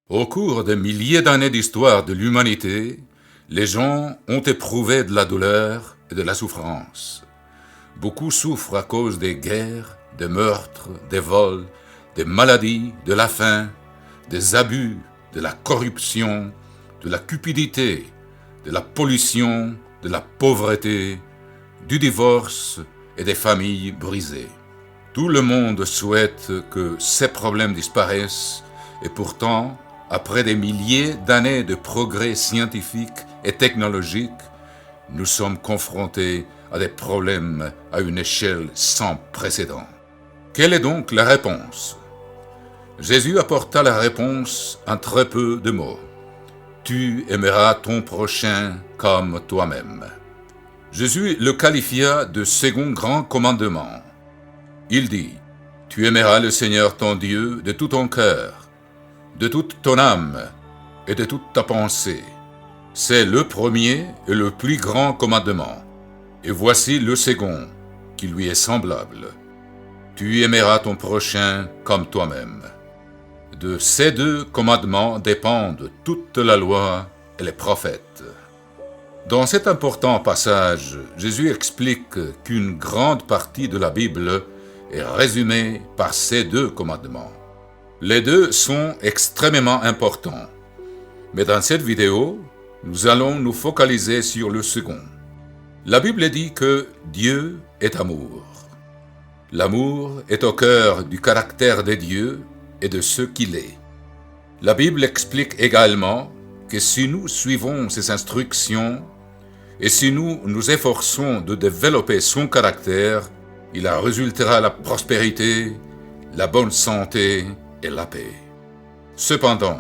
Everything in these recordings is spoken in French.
Au cours de milliers d'années d'histoire de l'humanité, les gens ont éprouvé de la douleur et de la souffrance. Beaucoup souffrent à cause des guerres, des meurtres, des vols, des maladies, de la faim, des abus, de la corruption, de la cupidité, de la pollution, de la pauvreté, du divorce et des familles brisées. Tout le monde souhaite que ces problèmes disparaissent et pourtant, après des milliers d'années de progrès scientifiques et technologiques, nous sommes confrontés à des problèmes à une échelle sans précédent. Quelle est donc la réponse? Jésus apporta la réponse en très peu de mots. Tu aimeras ton prochain comme toi-même. Jésus le qualifia de second grand commandement. Il dit, tu aimeras le Seigneur ton Dieu de tout ton cœur, de toute ton âme et de toute ta pensée. C'est le premier et le plus grand commandement. Et voici le second, qui lui est semblable. Tu aimeras ton prochain comme toi-même. De ces deux commandements dépendent toute la loi et les prophètes. Dans cet important passage, Jésus explique qu'une grande partie de la Bible est résumée par ces deux commandements. Les deux sont extrêmement importants, mais dans cette vidéo, nous allons nous focaliser sur le second. La Bible dit que Dieu est amour. L'amour est au cœur du caractère de Dieu et de ce qu'il est. La Bible explique également que si nous suivons ses instructions et si nous nous efforçons de développer son caractère, il en résultera la prospérité, la bonne santé et la paix. Cependant,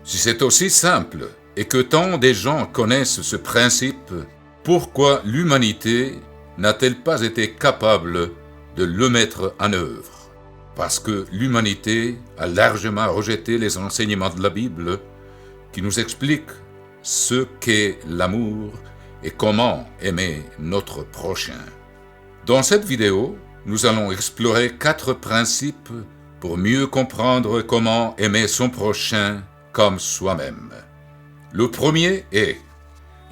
si c'est aussi simple et que tant de gens connaissent ce principe, pourquoi l'humanité n'a-t-elle pas été capable de le mettre en œuvre? Parce que l'humanité a largement rejeté les enseignements de la Bible qui nous expliquent ce qu'est l'amour et comment aimer notre prochain. Dans cette vidéo, nous allons explorer 4 principes pour mieux comprendre comment aimer son prochain comme soi-même. Le premier est,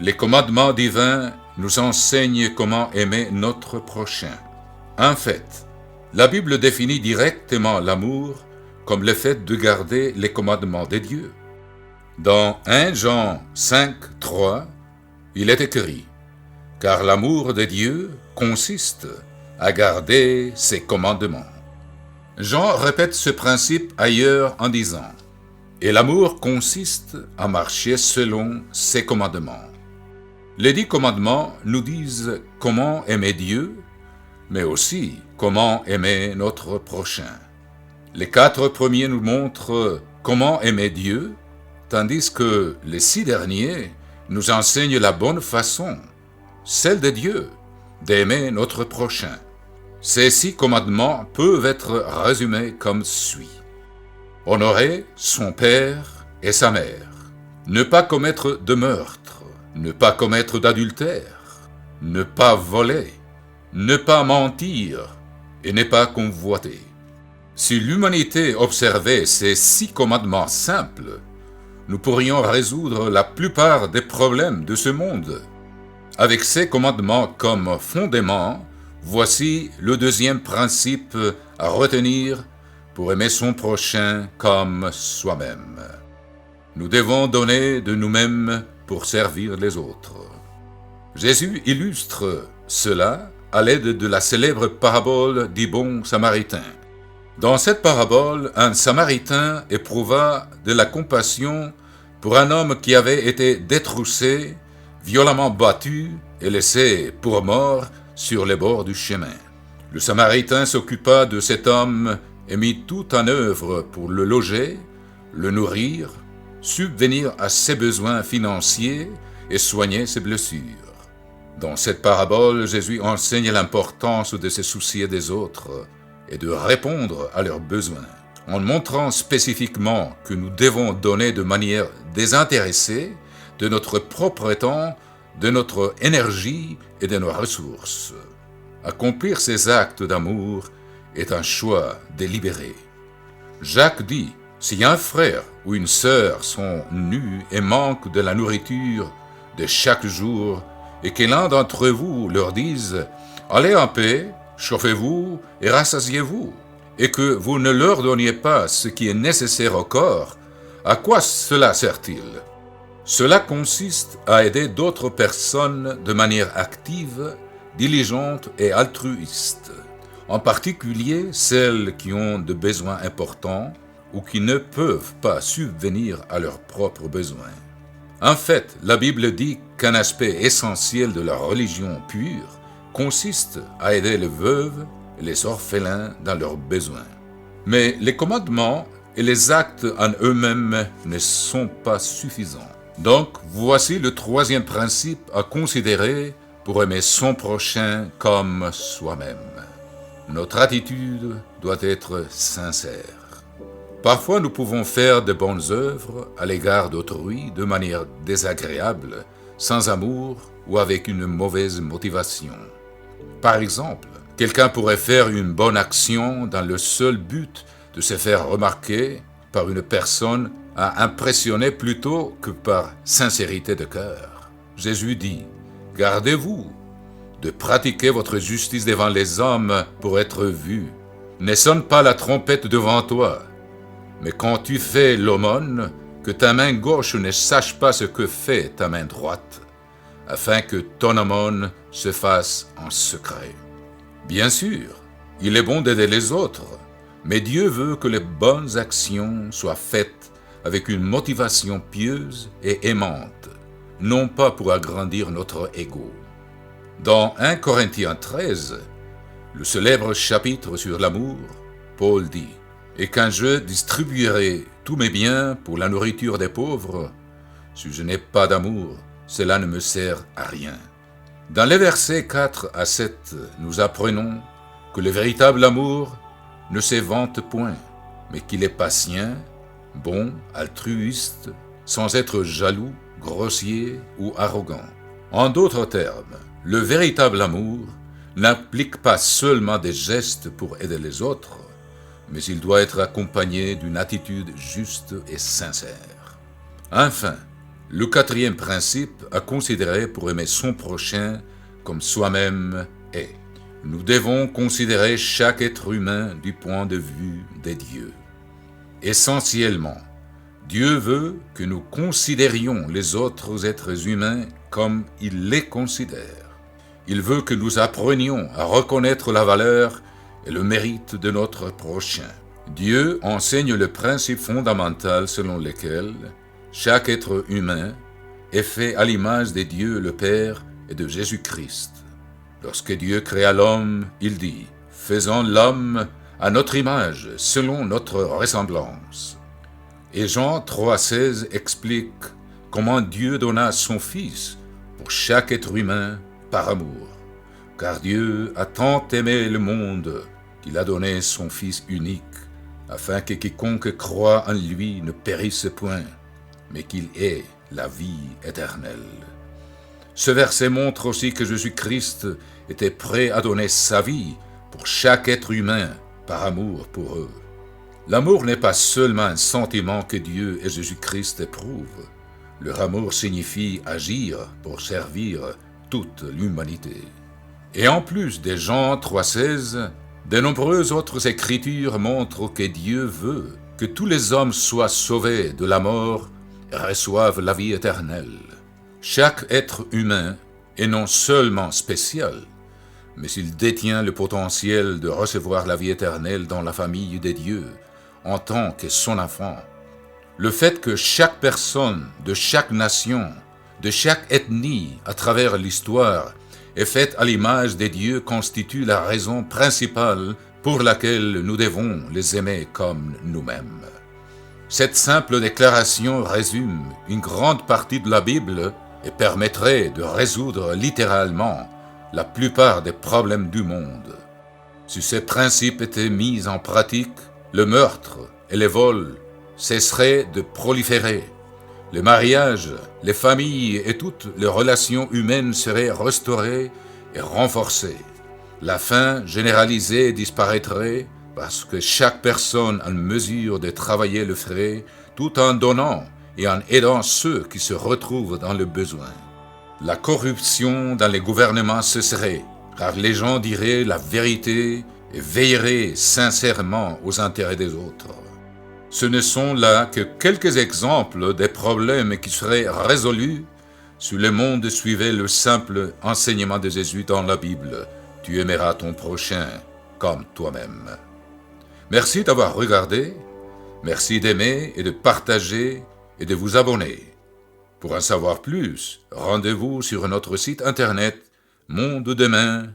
les commandements divins nous enseignent comment aimer notre prochain. En fait, la Bible définit directement l'amour comme le fait de garder les commandements de Dieu. Dans 1 Jean 5, 3, il est écrit « Car l'amour de Dieu consiste à garder ses commandements. » Jean répète ce principe ailleurs en disant « Et l'amour consiste à marcher selon ses commandements. » Les 10 commandements nous disent comment aimer Dieu, mais aussi comment aimer notre prochain. Les 4 premiers nous montrent comment aimer Dieu, tandis que les 6 derniers nous enseignent la bonne façon, celle de Dieu, d'aimer notre prochain. Ces 6 commandements peuvent être résumés comme suit. Honorer son père et sa mère. Ne pas commettre de meurtre. Ne pas commettre d'adultère. Ne pas voler. Ne pas mentir et ne pas convoiter. Si l'humanité observait ces 6 commandements simples, nous pourrions résoudre la plupart des problèmes de ce monde. Avec ces commandements comme fondement, voici le deuxième principe à retenir pour aimer son prochain comme soi-même. Nous devons donner de nous-mêmes pour servir les autres. Jésus illustre cela à l'aide de la célèbre parabole du bon Samaritain. Dans cette parabole, un Samaritain éprouva de la compassion pour un homme qui avait été détroussé, violemment battu et laissé pour mort sur les bords du chemin. Le Samaritain s'occupa de cet homme et mit tout en œuvre pour le loger, le nourrir, subvenir à ses besoins financiers et soigner ses blessures. Dans cette parabole, Jésus enseigne l'importance de se soucier des autres et de répondre à leurs besoins, en montrant spécifiquement que nous devons donner de manière désintéressée de notre propre temps, de notre énergie et de nos ressources. Accomplir ces actes d'amour est un choix délibéré. Jacques dit Si un frère ou une sœur sont nus et manquent de la nourriture de chaque jour, et que l'un d'entre vous leur dise « Allez en paix, chauffez-vous et rassasiez-vous », et que vous ne leur donniez pas ce qui est nécessaire au corps, à quoi cela sert-il? Cela consiste à aider d'autres personnes de manière active, diligente et altruiste, en particulier celles qui ont de besoins importants ou qui ne peuvent pas subvenir à leurs propres besoins. En fait, la Bible dit qu'un aspect essentiel de la religion pure consiste à aider les veuves et les orphelins dans leurs besoins. Mais les commandements et les actes en eux-mêmes ne sont pas suffisants. Donc, voici le troisième principe à considérer pour aimer son prochain comme soi-même. Notre attitude doit être sincère. Parfois, nous pouvons faire de bonnes œuvres à l'égard d'autrui de manière désagréable, sans amour ou avec une mauvaise motivation. Par exemple, quelqu'un pourrait faire une bonne action dans le seul but de se faire remarquer par une personne à impressionner plutôt que par sincérité de cœur. Jésus dit « Gardez-vous de pratiquer votre justice devant les hommes pour être vu. Ne sonne pas la trompette devant toi. Mais quand tu fais l'aumône, que ta main gauche ne sache pas ce que fait ta main droite, afin que ton aumône se fasse en secret. » Bien sûr, il est bon d'aider les autres, mais Dieu veut que les bonnes actions soient faites avec une motivation pieuse et aimante, non pas pour agrandir notre ego. Dans 1 Corinthiens 13, le célèbre chapitre sur l'amour, Paul dit « Et quand je distribuerai tous mes biens pour la nourriture des pauvres, si je n'ai pas d'amour, cela ne me sert à rien. » Dans les versets 4 à 7, nous apprenons que le véritable amour ne se vante point, mais qu'il est patient, bon, altruiste, sans être jaloux, grossier ou arrogant. En d'autres termes, le véritable amour n'implique pas seulement des gestes pour aider les autres, mais il doit être accompagné d'une attitude juste et sincère. Enfin, le quatrième principe à considérer pour aimer son prochain comme soi-même est: nous devons considérer chaque être humain du point de vue de Dieu. Essentiellement, Dieu veut que nous considérions les autres êtres humains comme il les considère. Il veut que nous apprenions à reconnaître la valeur et le mérite de notre prochain. Dieu enseigne le principe fondamental selon lequel chaque être humain est fait à l'image de Dieu le Père et de Jésus-Christ. Lorsque Dieu créa l'homme, il dit « Faisons l'homme à notre image, selon notre ressemblance. » Et Jean 3,16 explique comment Dieu donna son Fils pour chaque être humain par amour. Car Dieu a tant aimé le monde qu'il a donné son Fils unique, afin que quiconque croit en lui ne périsse point, mais qu'il ait la vie éternelle. Ce verset montre aussi que Jésus-Christ était prêt à donner sa vie pour chaque être humain par amour pour eux. L'amour n'est pas seulement un sentiment que Dieu et Jésus-Christ éprouvent. Leur amour signifie agir pour servir toute l'humanité. Et en plus des Jean 3,16, de nombreuses autres écritures montrent que Dieu veut que tous les hommes soient sauvés de la mort et reçoivent la vie éternelle. Chaque être humain est non seulement spécial, mais il détient le potentiel de recevoir la vie éternelle dans la famille de Dieu, en tant que son enfant. Le fait que chaque personne de chaque nation, de chaque ethnie à travers l'histoire est faite à l'image de Dieu constitue la raison principale pour laquelle nous devons les aimer comme nous-mêmes. Cette simple déclaration résume une grande partie de la Bible et permettrait de résoudre littéralement la plupart des problèmes du monde. Si ces principes étaient mis en pratique, le meurtre et les vols cesseraient de proliférer. Le mariage, les familles et toutes les relations humaines seraient restaurées et renforcées. La faim généralisée disparaîtrait parce que chaque personne en mesure de travailler le ferait tout en donnant et en aidant ceux qui se retrouvent dans le besoin. La corruption dans les gouvernements cesserait, car les gens diraient la vérité et veilleraient sincèrement aux intérêts des autres. Ce ne sont là que quelques exemples des problèmes qui seraient résolus si le monde suivait le simple enseignement de Jésus dans la Bible. Tu aimeras ton prochain comme toi-même. Merci d'avoir regardé, merci d'aimer et de partager et de vous abonner. Pour en savoir plus, rendez-vous sur notre site internet mondedemain.org.